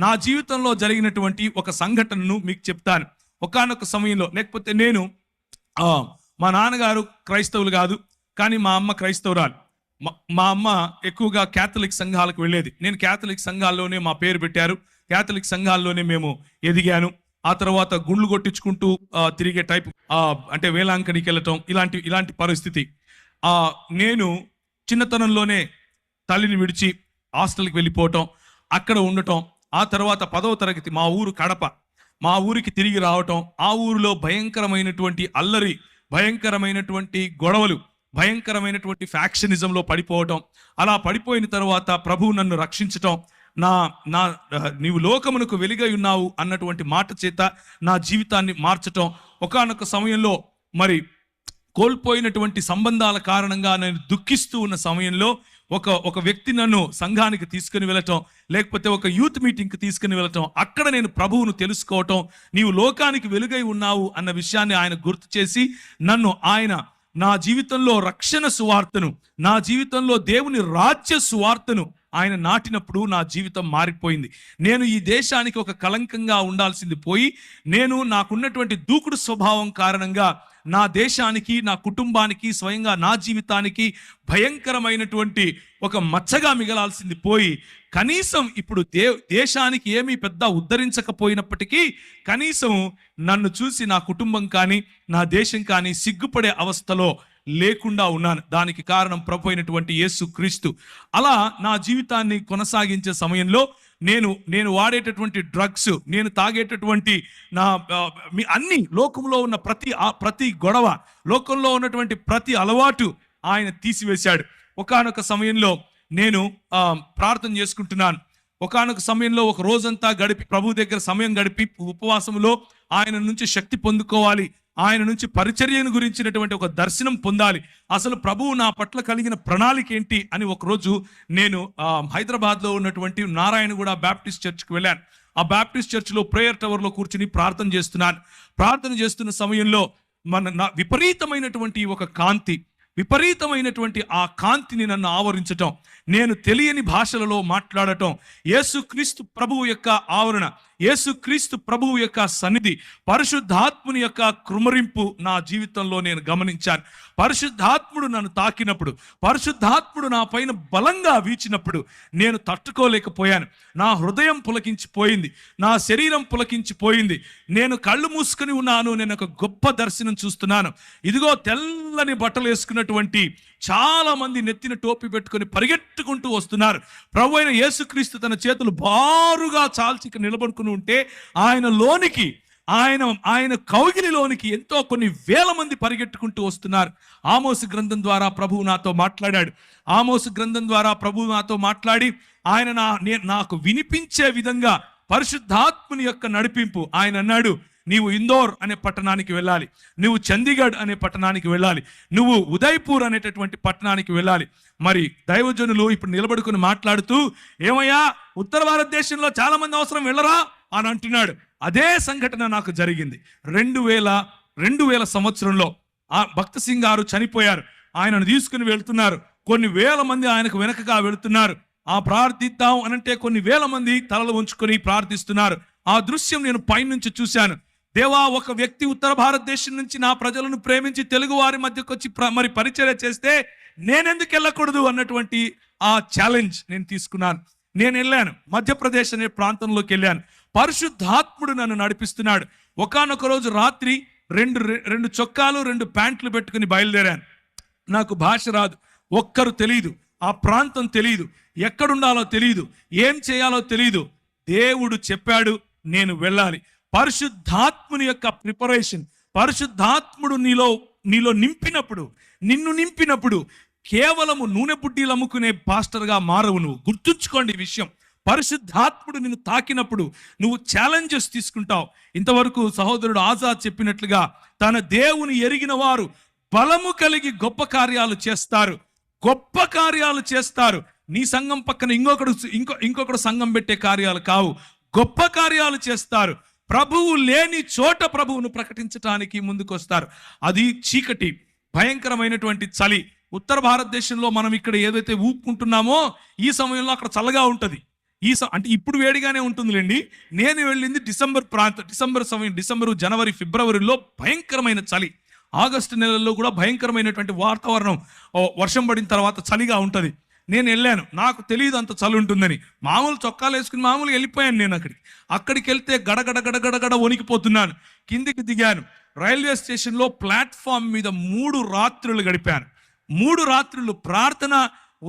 నా జీవితంలో జరిగినటువంటి ఒక సంఘటనను మీకు చెప్తాను. ఒకానొక సమయంలో, లేకపోతే నేను మా నాన్నగారు క్రైస్తవులు కాదు, కానీ మా అమ్మ క్రైస్తవురాలు. మా అమ్మ ఎక్కువగా క్యాథలిక్ సంఘాలకు వెళ్ళేది. నేను క్యాథలిక్ సంఘాల్లోనే మా పేరు పెట్టారు, క్యాథలిక్ సంఘాల్లోనే మేము ఎదిగాను. ఆ తర్వాత గుండ్లు కొట్టించుకుంటూ తిరిగే టైప్, అంటే వేలాంకనికి వెళ్ళటం, ఇలాంటి పరిస్థితి. నేను చిన్నతనంలోనే తల్లిని విడిచి హాస్టల్కి వెళ్ళిపోవటం, అక్కడ ఉండటం. ఆ తర్వాత 10వ తరగతి మా ఊరు కడప, మా ఊరికి తిరిగి రావటం. ఆ ఊరిలో భయంకరమైనటువంటి అల్లరి, భయంకరమైనటువంటి గొడవలు, భయంకరమైనటువంటి ఫ్యాక్షనిజంలో పడిపోవటం. అలా పడిపోయిన తర్వాత ప్రభువు నన్ను రక్షించటం, నీవు లోకమునకు వెలుగై ఉన్నావు అన్నటువంటి మాట చేత నా జీవితాన్ని మార్చటం. ఒకానొక సమయంలో మరి కోల్పోయినటువంటి సంబంధాల కారణంగా నేను దుఃఖిస్తూ ఉన్న సమయంలో ఒక వ్యక్తి నన్ను సంఘానికి తీసుకుని వెళ్ళటం, లేకపోతే ఒక యూత్ మీటింగ్కి తీసుకుని వెళ్ళటం. అక్కడ నేను ప్రభువును తెలుసుకోవటం, నీవు లోకానికి వెలుగై ఉన్నావు అన్న విషయాన్ని ఆయన గుర్తు చేసి ఆయన నా జీవితంలో రక్షణ సువార్తను, నా జీవితంలో దేవుని రాజ్య సువార్తను ఆయన నాటినప్పుడు నా జీవితం మారిపోయింది. నేను ఈ దేశానికి ఒక కలంకంగా ఉండాల్సింది పోయి, నాకున్నటువంటి దూకుడు స్వభావం కారణంగా నా దేశానికి, నా కుటుంబానికి, స్వయంగా నా జీవితానికి భయంకరమైనటువంటి ఒక మచ్చగా మిగలాల్సింది పోయి, కనీసం ఇప్పుడు దేశానికి ఏమీ పెద్ద ఉద్ధరించకపోయినప్పటికీ కనీసం నన్ను చూసి నా కుటుంబం కానీ, నా దేశం కానీ సిగ్గుపడే అవస్థలో లేకుండా ఉన్నాను. దానికి కారణం ప్రభు అయినటువంటి యేసు క్రీస్తు. అలా నా జీవితాన్ని కొనసాగించే సమయంలో నేను వాడేటటువంటి డ్రగ్స్, నేను తాగేటటువంటి అన్ని, లోకంలో ఉన్న ప్రతి గొడవ, లోకంలో ఉన్నటువంటి ప్రతి అలవాటు ఆయన తీసివేశాడు. ఒకానొక సమయంలో నేను ప్రార్థన చేసుకుంటున్నాను. ఒకానొక సమయంలో ఒక రోజంతా గడిపి, ప్రభు దగ్గర సమయం గడిపి, ఉపవాసంలో ఆయన నుంచి శక్తి పొందుకోవాలి, ఆయన నుంచి పరిచర్యను గురించినటువంటి ఒక దర్శనం పొందాలి, అసలు ప్రభువు నా పట్ల కలిగిన ప్రణాళిక ఏంటి అని ఒకరోజు నేను హైదరాబాద్లో ఉన్నటువంటి నారాయణగూడ బ్యాప్టిస్ట్ చర్చ్కి వెళ్ళాను. ఆ బ్యాప్టిస్ట్ చర్చ్లో ప్రేయర్ టవర్లో కూర్చుని ప్రార్థన చేస్తున్నాను. ప్రార్థన చేస్తున్న సమయంలో విపరీతమైనటువంటి ఒక కాంతి, విపరీతమైనటువంటి ఆ కాంతిని నన్ను ఆవరించటం, నేను తెలియని భాషలలో మాట్లాడటం, యేసుక్రీస్తు ప్రభువు యొక్క ఆవరణ, యేసుక్రీస్తు ప్రభువు యొక్క సన్నిధి, పరిశుద్ధాత్ముని యొక్క కృమరింపు నా జీవితంలో నేను గమనించాను. పరిశుద్ధాత్ముడు నన్ను తాకినప్పుడు, పరిశుద్ధాత్ముడు నా పైన బలంగా వీచినప్పుడు నేను తట్టుకోలేకపోయాను. నా హృదయం పులకించిపోయింది, నా శరీరం పులకించిపోయింది. నేను కళ్ళు మూసుకొని ఉన్నాను. నేను ఒక గొప్ప దర్శనం చూస్తున్నాను. ఇదిగో తెల్లని బట్టలు వేసుకున్నటువంటి చాలా మంది నెత్తిన టోపీ పెట్టుకొని పరిగెట్టుకుంటూ వస్తున్నారు. ప్రభు అయిన యేసుక్రీస్తు తన చేతులు బారుగా చాల్చి నిలబడుకుని ఉంటే ఆయన కౌగిలిలోనికి కొన్ని వేల మంది పరిగెట్టుకుంటూ వస్తున్నారు. ఆమోసు గ్రంథం ద్వారా ప్రభువు నాతో మాట్లాడాడు. ఆమోసు గ్రంథం ద్వారా ప్రభువు నాతో మాట్లాడి ఆయన నాకు వినిపించే విధంగా పరిశుద్ధాత్ముని యొక్క నడిపింపు. ఆయన అన్నాడు, నీవు ఇందోర్ అనే పట్టణానికి వెళ్ళాలి, నువ్వు చండీగఢ్ అనే పట్టణానికి వెళ్ళాలి, నువ్వు ఉదయ్పూర్ అనేటటువంటి పట్టణానికి వెళ్ళాలి. మరి దైవజనులు ఇప్పుడు నిలబడుకుని మాట్లాడుతూ, ఏమయ్యా ఉత్తర భారతదేశంలో చాలా మంది అవసరం వెళ్ళరా అని అంటున్నాడు. అదే సంఘటన నాకు జరిగింది. 2000 సంవత్సరంలో భక్త సింగ్ గారు చనిపోయారు. ఆయనను తీసుకుని వెళ్తున్నారు. కొన్ని వేల మంది ఆయనకు వెనకగా వెళుతున్నారు. ప్రార్థిద్దాం అనంటే కొన్ని వేల మంది తలలు ఉంచుకొని ప్రార్థిస్తున్నారు. ఆ దృశ్యం నేను పైనుంచి చూశాను. దేవా, ఒక వ్యక్తి ఉత్తర భారతదేశం నుంచి నా ప్రజలను ప్రేమించి తెలుగు వారి మధ్యకు వచ్చి మరి పరిచర్య చేస్తే నేనెందుకు వెళ్ళకూడదు అన్నటువంటి ఆ ఛాలెంజ్ నేను తీసుకున్నాను. నేను వెళ్ళాను, మధ్యప్రదేశ్ అనే ప్రాంతంలోకి వెళ్ళాను. పరిశుద్ధాత్ముడు నన్ను నడిపిస్తున్నాడు. ఒకానొక రోజు రాత్రి రెండు చొక్కాలు 2 ప్యాంట్లు పెట్టుకుని బయలుదేరాను. నాకు భాష రాదు, ఒక్కరు తెలియదు, ఆ ప్రాంతం తెలియదు, ఎక్కడుండాలో తెలియదు, ఏం చేయాలో తెలియదు. దేవుడు చెప్పాడు, నేను వెళ్ళాలి. పరిశుద్ధాత్ముని యొక్క ప్రిపరేషన్, పరిశుద్ధాత్ముడు నీలో నిన్ను నింపినప్పుడు కేవలము నూనె బుడ్డీలు అమ్ముకునే పాస్టర్గా మారవు నువ్వు. గుర్తుంచుకోండి ఈ విషయం. పరిశుద్ధాత్ముడు నిన్ను తాకినప్పుడు నువ్వు ఛాలెంజెస్ తీసుకుంటావు. ఇంతవరకు సహోదరుడు ఆజాద్ చెప్పినట్లుగా తన దేవుని ఎరిగిన వారు బలము కలిగి గొప్ప కార్యాలు చేస్తారు. నీ సంఘం పక్కన ఇంకొకడు సంఘం పెట్టే కార్యాలు కావు, గొప్ప కార్యాలు చేస్తారు. ప్రభువు లేని చోట ప్రభువును ప్రకటించడానికి ముందుకొస్తారు. అది చీకటి, భయంకరమైనటువంటి చలి. ఉత్తర భారతదేశంలో మనం ఇక్కడ ఏదైతే ఊపుకుంటున్నామో ఈ సమయంలో అక్కడ చల్లగా ఉంటుంది. అంటే ఇప్పుడు వేడిగానే ఉంటుందిలేండి. నేను వెళ్ళింది డిసెంబర్ సమయం, డిసెంబరు, జనవరి, ఫిబ్రవరిలో భయంకరమైన చలి. ఆగస్టు నెలల్లో కూడా భయంకరమైనటువంటి వాతావరణం, వర్షం పడిన తర్వాత చలిగా ఉంటుంది. నేను వెళ్ళాను, నాకు తెలియదు అంత చలి ఉంటుందని. మామూలు చొక్కాలు వేసుకుని మామూలుగా వెళ్ళిపోయాను. నేను అక్కడికి వెళ్తే గడగడ గడగడ వణికిపోతున్నాను. కిందికి దిగాను. రైల్వే స్టేషన్లో ప్లాట్ఫామ్ మీద 3 రాత్రులు గడిపాను. 3 రాత్రులు ప్రార్థన,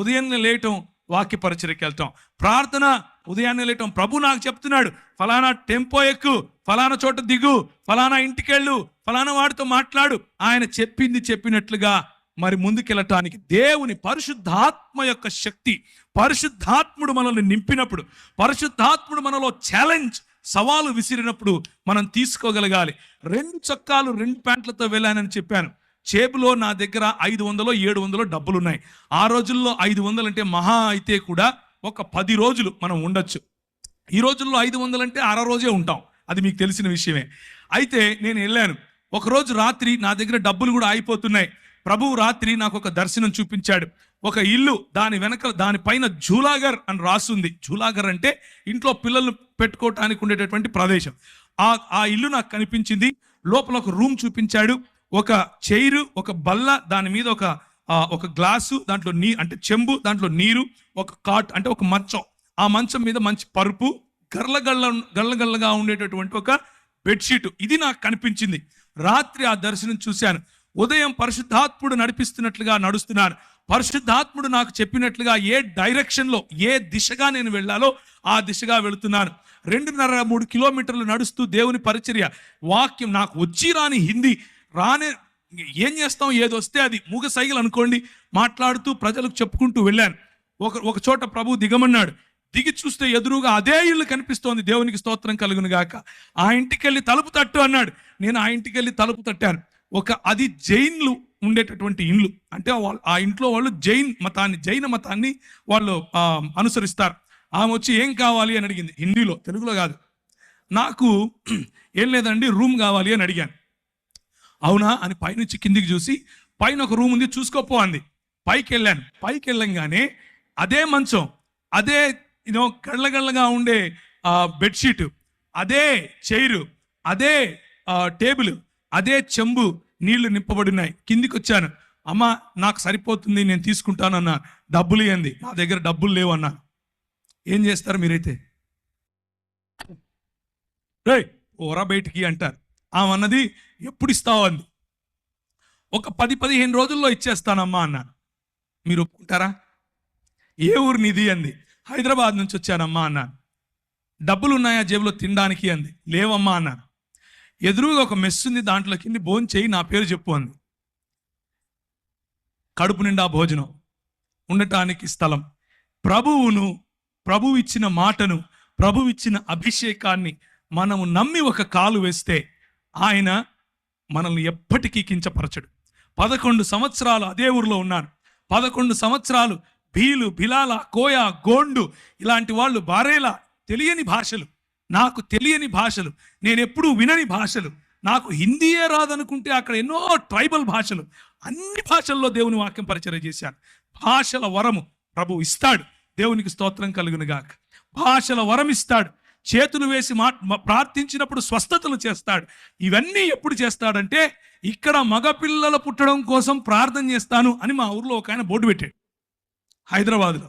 ఉదయాన్నే లేయటం, వాక్య పరిచర్యకి వెళ్తాం, ప్రార్థన, ఉదయాన్నే లేయటం. ప్రభు నాకు చెప్తున్నాడు, ఫలానా టెంపో ఎక్కు, ఫలానా చోట దిగు, ఫలానా ఇంటికెళ్ళు, ఫలానా వాడితో మాట్లాడు. ఆయన చెప్పింది చెప్పినట్లుగా మరి ముందుకెళ్ళటానికి దేవుని పరిశుద్ధాత్మ యొక్క శక్తి, పరిశుద్ధాత్ముడు మనల్ని నింపినప్పుడు, పరిశుద్ధాత్ముడు మనలో ఛాలెంజ్, సవాలు విసిరినప్పుడు మనం తీసుకోగలగాలి. 2 చొక్కాలు 2 ప్యాంట్లతో వెళ్ళానని చెప్పాను. చేబులో నా దగ్గర 500 700 డబ్బులున్నాయి. ఆ రోజుల్లో 500 అంటే మహా అయితే కూడా ఒక 10 రోజులు మనం ఉండొచ్చు. ఈ రోజుల్లో 500 అంటే అర రోజే ఉంటాం, అది మీకు తెలిసిన విషయమే. అయితే నేను వెళ్ళాను. ఒకరోజు రాత్రి నా దగ్గర డబ్బులు కూడా అయిపోతున్నాయి. ప్రభువు రాత్రి నాకు ఒక దర్శనం చూపించాడు. ఒక ఇల్లు, దానిపైన జూలాగర్ అని రాసుంది. జూలాగర్ అంటే ఇంట్లో పిల్లలు పెట్టుకోవటానికి ఉండేటటువంటి ప్రదేశం. ఆ ఇల్లు నాకు కనిపించింది. లోపల ఒక రూమ్ చూపించాడు. ఒక చైరు, ఒక బల్ల, దాని మీద ఒక గ్లాసు, దాంట్లో అంటే చెంబు, దాంట్లో నీరు, ఒక కాట్ అంటే ఒక మంచం. ఆ మంచం మీద మంచి పరుపు, గల్లగల్లగా ఉండేటటువంటి ఒక బెడ్షీట్. ఇది నాకు కనిపించింది. రాత్రి ఆ దర్శనం చూశాను. ఉదయం పరిశుద్ధాత్ముడు నడిపిస్తున్నట్లుగా నడుస్తున్నాను. పరిశుద్ధాత్ముడు నాకు చెప్పినట్లుగా ఏ డైరెక్షన్లో, ఏ దిశగా నేను వెళ్ళాలో ఆ దిశగా వెళుతున్నాను. 2.5-3 కిలోమీటర్లు నడుస్తూ దేవుని పరిచర్య, వాక్యం. నాకు వచ్చి రాని హిందీ ఏం చేస్తాం, ఏదొస్తే అది మూగ సైగలు అనుకోండి, మాట్లాడుతూ ప్రజలకు చెప్పుకుంటూ వెళ్ళాను. ఒక చోట ప్రభు దిగమన్నాడు. దిగి చూస్తే ఎదురుగా అదే ఇల్లు కనిపిస్తోంది. దేవునికి స్తోత్రం కలుగును గాక. ఆ ఇంటికి వెళ్ళి తలుపు తట్టు అన్నాడు. నేను ఆ ఇంటికి వెళ్ళి తలుపు తట్టాను. అది జైన్లు ఉండేటటువంటి ఇల్లు. అంటే ఆ ఇంట్లో వాళ్ళు జైన మతాన్ని వాళ్ళు అనుసరిస్తారు. ఆమె వచ్చి ఏం కావాలి అని అడిగింది, హిందీలో, తెలుగులో కాదు. నాకు ఏం లేదండి, రూమ్ కావాలి అని అడిగాను. అవునా అని పైనుంచి కిందికి చూసి, పైన ఒక రూమ్ ఉంది, చూసుకోపో అంది. పైకి వెళ్ళంగానే అదే మంచం, అదే గళ్ళగళ్ళగా ఉండే బెడ్షీట్, అదే చైరు, అదే టేబుల్, అదే చెంబు, నీళ్లు నింపబడినాయి. కిందికి వచ్చాను. అమ్మ నాకు సరిపోతుంది, నేను తీసుకుంటానన్నా. డబ్బులు ఇవ్వండి. నా దగ్గర డబ్బులు లేవు అన్నా. ఏం చేస్తారు మీరైతే? ఓరా బయటికి అంటారు. ఆమె అన్నది, ఎప్పుడు ఇస్తావు అంది. ఒక 10-15 రోజుల్లో ఇచ్చేస్తానమ్మా అన్నాను. మీరు ఒప్పుకుంటారా? ఏ ఊరు నిధి అంది. హైదరాబాద్ నుంచి వచ్చానమ్మా అన్నాను. డబ్బులు ఉన్నాయా జేబులో తినడానికి అంది. లేవమ్మా అన్నాను. ఎదురుగా ఒక మెస్ ఉంది, దాంట్లో కింది భోజనం చేయి, నా పేరు చెప్పు అంది. కడుపు నిండా భోజనం, ఉండటానికి స్థలం. ప్రభువు ఇచ్చిన మాటను, ప్రభువు ఇచ్చిన అభిషేకాన్ని మనము నమ్మి ఒక కాలు వేస్తే ఆయన మనల్ని ఎప్పటికీ కించపరచడు. 11 సంవత్సరాలు అదే ఊరిలో ఉన్నాను. 11 సంవత్సరాలు బిలాల, కోయ, గోండు ఇలాంటి వాళ్ళు, బారేలా, తెలియని భాషలు, నాకు తెలియని భాషలు, నేను ఎప్పుడూ వినని భాషలు, నాకు హిందీయే రాదనుకుంటే అక్కడ ఎన్నో ట్రైబల్ భాషలు, అన్ని భాషల్లో దేవుని వాక్యం పరిచర్య చేశాను. భాషల వరము ప్రభు ఇస్తాడు. దేవునికి స్తోత్రం కలుగును గాక. భాషల వరం ఇస్తాడు. చేతులు వేసి ప్రార్థించినప్పుడు స్వస్థతలు చేస్తాడు. ఇవన్నీ ఎప్పుడు చేస్తాడంటే, ఇక్కడ మగపిల్లలు పుట్టడం కోసం ప్రార్థన చేస్తాను అని మా ఊర్లో ఒక ఆయన బోర్డు పెట్టాడు, హైదరాబాద్లో.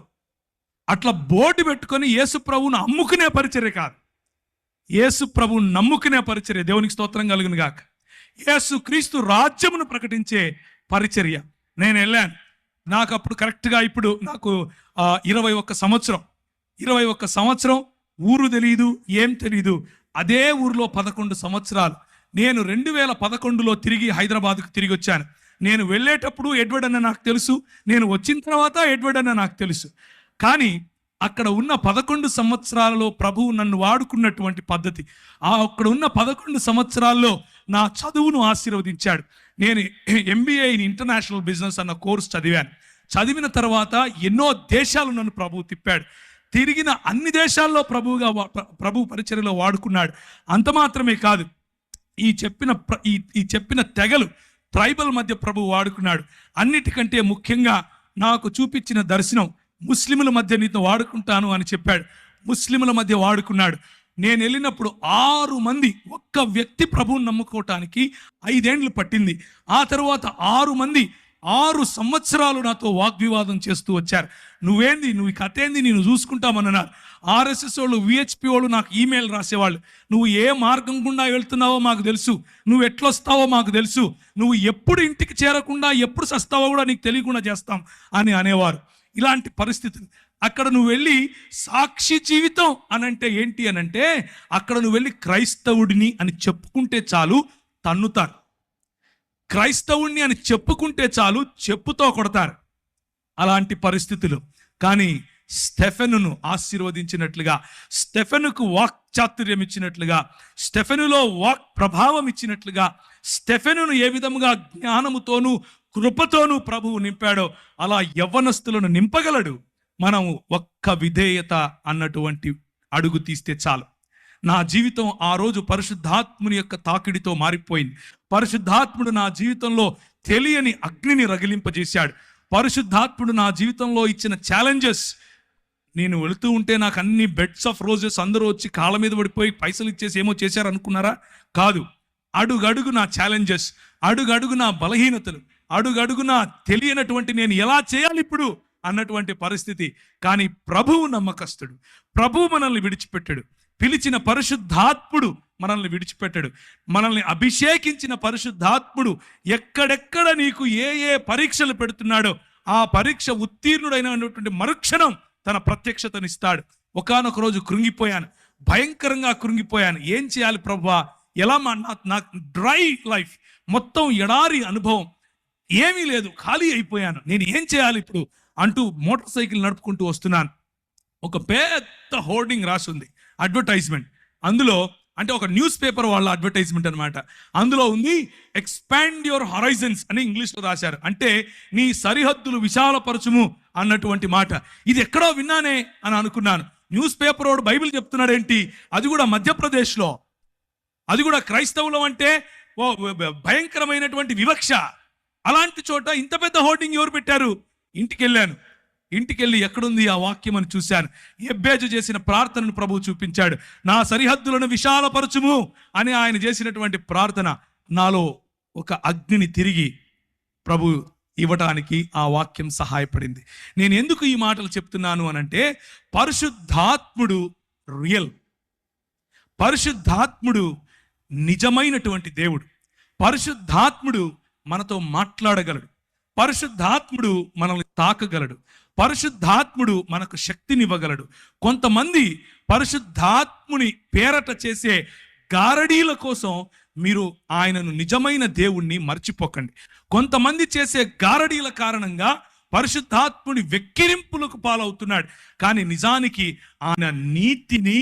అట్లా బోర్డు పెట్టుకొని యేసు ప్రభువును అమ్ముకునే పరిచర్య కాదు, యేసు ప్రభువును నమ్ముకునే పరిచర్య. దేవునికి స్తోత్రం కలుగును గాక. యేసు క్రీస్తు రాజ్యమును ప్రకటించే పరిచర్య. నేను వెళ్ళాను. నాకు అప్పుడు కరెక్ట్గా ఇప్పుడు నాకు 21 సంవత్సరం. ఊరు తెలీదు, ఏం తెలీదు. అదే ఊరిలో 11 సంవత్సరాలు. నేను 2011లో తిరిగి హైదరాబాద్కు తిరిగి వచ్చాను. నేను వెళ్ళేటప్పుడు ఎడ్వర్డ్ అన్న నాకు తెలుసు, నేను వచ్చిన తర్వాత ఎడ్వర్డ్ అన్న నాకు తెలుసు. కానీ అక్కడ ఉన్న 11 సంవత్సరాలలో ప్రభువు నన్ను వాడుకున్నటువంటి పద్ధతి, అక్కడ ఉన్న 11 సంవత్సరాల్లో నా చదువును ఆశీర్వదించాడు. నేను MBA ఇన్ ఇంటర్నేషనల్ బిజినెస్ అన్న కోర్స్ చదివాను. చదివిన తర్వాత ఎన్నో దేశాలు నన్ను ప్రభువు తిప్పాడు. తిరిగిన అన్ని దేశాల్లో ప్రభు పరిచర్యలో వాడుకున్నాడు. అంత మాత్రమే కాదు, ఈ చెప్పిన తెగలు, ట్రైబల్ మధ్య ప్రభు వాడుకున్నాడు. అన్నిటికంటే ముఖ్యంగా నాకు చూపించిన దర్శనం, ముస్లింల మధ్య నీతో వాడుకుంటాను అని చెప్పాడు. ముస్లింల మధ్య వాడుకున్నాడు. నేను వెళ్ళినప్పుడు 6 మంది, ఒక్క వ్యక్తి ప్రభువుని నమ్ముకోవటానికి 5 ఏండ్లు పట్టింది. ఆ తర్వాత 6 మంది 6 సంవత్సరాలు నాతో వాగ్వివాదం చేస్తూ వచ్చారు. నువ్వేంది, నువ్వు కథ ఏంది, నేను చూసుకుంటామన్నారు. ఆర్ఎస్ఎస్ వాళ్ళు, విహెచ్పి వాళ్ళు నాకు ఈమెయిల్ రాసేవాళ్ళు. నువ్వు ఏ మార్గం గుండా వెళ్తున్నావో మాకు తెలుసు, నువ్వు ఎట్లొస్తావో మాకు తెలుసు, నువ్వు ఎప్పుడు ఇంటికి చేరకుండా ఎప్పుడు సస్తావో కూడా నీకు తెలియకుండా చేస్తాం అని అనేవారు. ఇలాంటి పరిస్థితులు. అక్కడ నువ్వు వెళ్ళి సాక్షి జీవితం అనంటే ఏంటి అనంటే, అక్కడ నువ్వు వెళ్ళి క్రైస్తవుడిని అని చెప్పుకుంటే చాలు తన్నుతారు. క్రైస్తవుణ్ణి అని చెప్పుకుంటే చాలు చెప్పుతో కొడతారు. అలాంటి పరిస్థితులు. కానీ స్టెఫెనును ఆశీర్వదించినట్లుగా, స్టెఫెనుకు వాక్ చాతుర్యం ఇచ్చినట్లుగా, స్టెఫెనులో వాక్ ప్రభావం ఇచ్చినట్లుగా, స్టెఫెనును ఏ విధముగా జ్ఞానముతోనూ కృపతోనూ ప్రభువు నింపాడో అలా యవ్వనస్తులను నింపగలడు. మనం ఒక్క విధేయత అన్నటువంటి అడుగు తీస్తే చాలు. నా జీవితం ఆ రోజు పరిశుద్ధాత్ముని యొక్క తాకిడితో మారిపోయింది. పరిశుద్ధాత్ముడు నా జీవితంలో తెలియని అగ్నిని రగిలింపజేశాడు. పరిశుద్ధాత్ముడు నా జీవితంలో ఇచ్చిన ఛాలెంజెస్, నేను వెళుతూ ఉంటే నాకు అన్ని బెడ్స్ ఆఫ్ రోజెస్ అందరూ వచ్చి కాళ్ళ మీద పడిపోయి పైసలు ఇచ్చేసి ఏమో చేశారు అనుకున్నారా? కాదు. అడుగడుగు నా ఛాలెంజెస్, అడుగడుగు నా బలహీనతలు, అడుగడుగు నా తెలియనటువంటి నేను ఎలా చేయాలి ఇప్పుడు అన్నటువంటి పరిస్థితి. కానీ ప్రభువు నమ్మకస్తుడు. ప్రభువు మనల్ని విడిచిపెట్టాడు. పిలిచిన పరిశుద్ధాత్ముడు మనల్ని విడిచిపెట్టాడు. మనల్ని అభిషేకించిన పరిశుద్ధాత్ముడు ఎక్కడెక్కడ నీకు ఏ ఏ పరీక్షలు పెడుతున్నాడో ఆ పరీక్ష ఉత్తీర్ణుడైనటువంటి మరుక్షణం తన ప్రత్యక్షతనిస్తాడు. ఒకానొక రోజు కృంగిపోయాను, భయంకరంగా కృంగిపోయాను. ఏం చేయాలి ప్రభువా? ఎలా నాకు డ్రై లైఫ్, మొత్తం ఎడారి అనుభవం, ఏమీ లేదు, ఖాళీ అయిపోయాను. నేను ఏం చేయాలి ఇప్పుడు అంటూ మోటార్ సైకిల్ నడుపుకుంటూ వస్తున్నాను. ఒక పెద్ద హోర్డింగ్ రాసి ఉంది, అడ్వర్టైజ్మెంట్. అందులో అంటే ఒక న్యూస్ పేపర్ వాళ్ళ అడ్వర్టైజ్మెంట్ అనమాట. అందులో ఉంది ఎక్స్పాండ్ యువర్ హరైజన్స్ అని ఇంగ్లీష్లో రాశారు. అంటే నీ సరిహద్దులు విశాలపరచుము అన్నటువంటి మాట. ఇది ఎక్కడో విన్నానే అని అనుకున్నాను. న్యూస్ పేపర్ వాడు బైబిల్ చెప్తున్నాడు ఏంటి, అది కూడా మధ్యప్రదేశ్లో, అది కూడా క్రైస్తవులం అంటే భయంకరమైనటువంటి వివక్ష. అలాంటి చోట ఇంత పెద్ద హోర్డింగ్ ఎవరు పెట్టారు? ఇంటికెళ్ళి ఎక్కడుంది ఆ వాక్యం అని చూశాను. ఎబ్బేజు చేసిన ప్రార్థనను ప్రభువు చూపించాడు. నా సరిహద్దులను విశాలపరచుము అని ఆయన చేసినటువంటి ప్రార్థన నాలో ఒక అగ్నిని తిరిగి ప్రభు ఇవ్వడానికి ఆ వాక్యం సహాయపడింది. నేను ఎందుకు ఈ మాటలు చెప్తున్నాను అనంటే, పరిశుద్ధాత్ముడు రియల్, పరిశుద్ధాత్ముడు నిజమైనటువంటి దేవుడు. పరిశుద్ధాత్ముడు మనతో మాట్లాడగలడు. పరిశుద్ధాత్ముడు మనల్ని తాకగలడు. పరిశుద్ధాత్ముడు మనకు శక్తినివ్వగలడు. కొంతమంది పరిశుద్ధాత్ముని పేరట చేసే గారడీల కోసం మీరు ఆయనను నిజమైన దేవుణ్ణి మర్చిపోకండి. కొంతమంది చేసే గారడీల కారణంగా పరిశుద్ధాత్ముని వెక్కిరింపులకు పాలవుతున్నాడు. కానీ నిజానికి ఆయన నీతిని,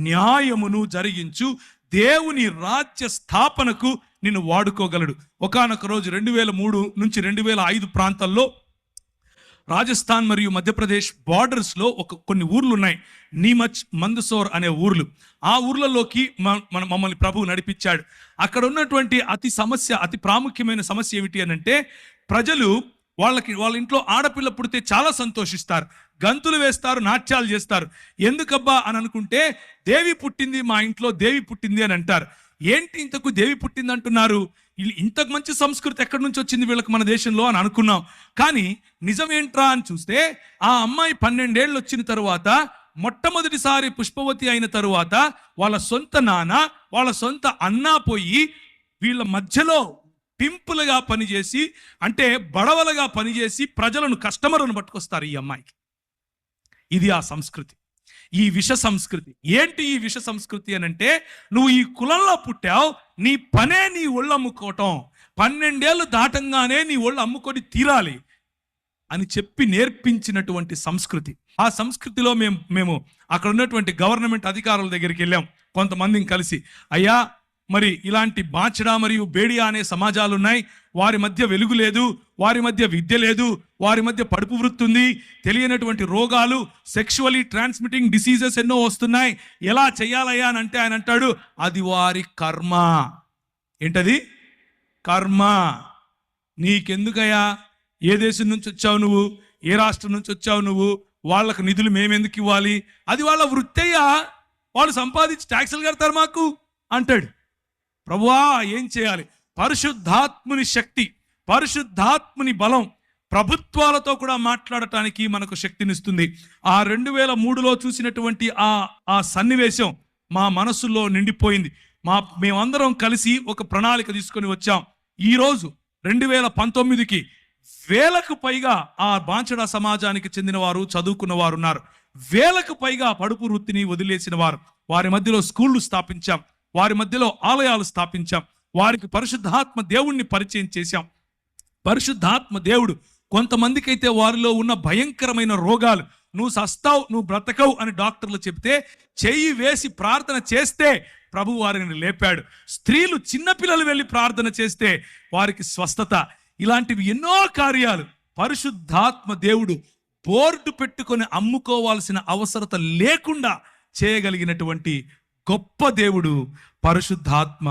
న్యాయమును జరిగించు దేవుని రాజ్య స్థాపనకు నిన్ను వాడుకోగలడు. ఒకానొక రోజు 2003 నుంచి 2005 ప్రాంతాల్లో రాజస్థాన్ మరియు మధ్యప్రదేశ్ బార్డర్స్లో కొన్ని ఊర్లు ఉన్నాయి. నీమచ్, మందసోర్ అనే ఊర్లు. ఆ ఊర్లలోకి మమ్మల్ని ప్రభువు నడిపించాడు. అక్కడ ఉన్నటువంటి అతి ప్రాముఖ్యమైన సమస్య ఏమిటి అని అంటే, ప్రజలు వాళ్ళ ఇంట్లో ఆడపిల్ల పుడితే చాలా సంతోషిస్తారు, గంతులు వేస్తారు, నాట్యాలు చేస్తారు. ఎందుకబ్బా అని అనుకుంటే, దేవి పుట్టింది, మా ఇంట్లో దేవి పుట్టింది అని అంటారు. ఏంటి ఇంతకు దేవి పుట్టింది అంటున్నారు? ఇంతకు మంచి సంస్కృతి ఎక్కడి నుంచి వచ్చింది వీళ్ళకి మన దేశంలో అని అనుకున్నాం. కానీ నిజమేంట్రా అని చూస్తే, ఆ అమ్మాయి 12 ఏళ్ళు వచ్చిన తరువాత, మొట్టమొదటిసారి పుష్పవతి అయిన తరువాత, వాళ్ళ సొంత నాన్న, వాళ్ళ సొంత అన్న పోయి వీళ్ళ మధ్యలో పింపులుగా పనిచేసి, అంటే బడవలుగా పనిచేసి ప్రజలను, కస్టమర్లను పట్టుకొస్తారు ఈ అమ్మాయికి. ఇది ఆ సంస్కృతి, ఈ విష సంస్కృతి. ఏంటి ఈ విష సంస్కృతి అని అంటే, నువ్వు ఈ కులంలో పుట్టావు, నీ పనే నీ ఒళ్ళు అమ్ముకోవటం, 12 ఏళ్ళు దాటంగానే నీ ఒళ్ళు అమ్ముకొని తీరాలి అని చెప్పి నేర్పించినటువంటి సంస్కృతి. ఆ సంస్కృతిలో మేము అక్కడ ఉన్నటువంటి గవర్నమెంట్ అధికారుల దగ్గరికి వెళ్ళాం కొంతమందిని కలిసి. అయ్యా, మరి ఇలాంటి బాచడా మరియు బేడియా అనే సమాజాలు ఉన్నాయి, వారి మధ్య వెలుగు లేదు, వారి మధ్య విద్య లేదు, వారి మధ్య పడుపు వృత్తి ఉంది, తెలియనటువంటి రోగాలు, సెక్షువలీ ట్రాన్స్మిటింగ్ డిసీజెస్ ఎన్నో వస్తున్నాయి, ఎలా చెయ్యాలయ్యా అని అంటే ఆయన అంటాడు, అది వారి కర్మ. ఏంటది? కర్మ. నీకెందుకయ్యా? ఏ దేశం నుంచి వచ్చావు నువ్వు? ఏ రాష్ట్రం నుంచి వచ్చావు నువ్వు? వాళ్ళకు నిధులు మేమెందుకు ఇవ్వాలి, అది వాళ్ళ వృత్తయ్యా, వాళ్ళు సంపాదించి ట్యాక్సులు కడతారు మాకు అంటాడు. ప్రభువా ఏం చేయాలి? పరిశుద్ధాత్ముని శక్తి, పరిశుద్ధాత్ముని బలం ప్రభుత్వాలతో కూడా మాట్లాడటానికి మనకు శక్తినిస్తుంది. ఆ 2003లో చూసినటువంటి ఆ సన్నివేశం మా మనసులో నిండిపోయింది. మేమందరం కలిసి ఒక ప్రణాళిక తీసుకొని వచ్చాం. ఈరోజు 2019కి వేలకు పైగా ఆ బాంచడా సమాజానికి చెందిన వారు, చదువుకున్న వారు ఉన్నారు. వేలకు పైగా పడుపు వృత్తిని వదిలేసిన వారు. వారి మధ్యలో స్కూళ్లు స్థాపించాం, వారి మధ్యలో ఆలయాలు స్థాపించాం, వారికి పరిశుద్ధాత్మ దేవుణ్ణి పరిచయం చేశాం. పరిశుద్ధాత్మ దేవుడు కొంతమందికి అయితే వారిలో ఉన్న భయంకరమైన రోగాలు, నువ్వు సస్తావు, నువ్వు బ్రతకవు అని డాక్టర్లు చెప్తే చెయ్యి వేసి ప్రార్థన చేస్తే ప్రభు వారిని లేపాడు. స్త్రీలు, చిన్నపిల్లలు వెళ్ళి ప్రార్థన చేస్తే వారికి స్వస్థత. ఇలాంటివి ఎన్నో కార్యాలు పరిశుద్ధాత్మ దేవుడు బోర్డు పెట్టుకొని అమ్ముకోవాల్సిన అవసరత లేకుండా చేయగలిగినటువంటి గొప్ప దేవుడు పరిశుద్ధాత్మ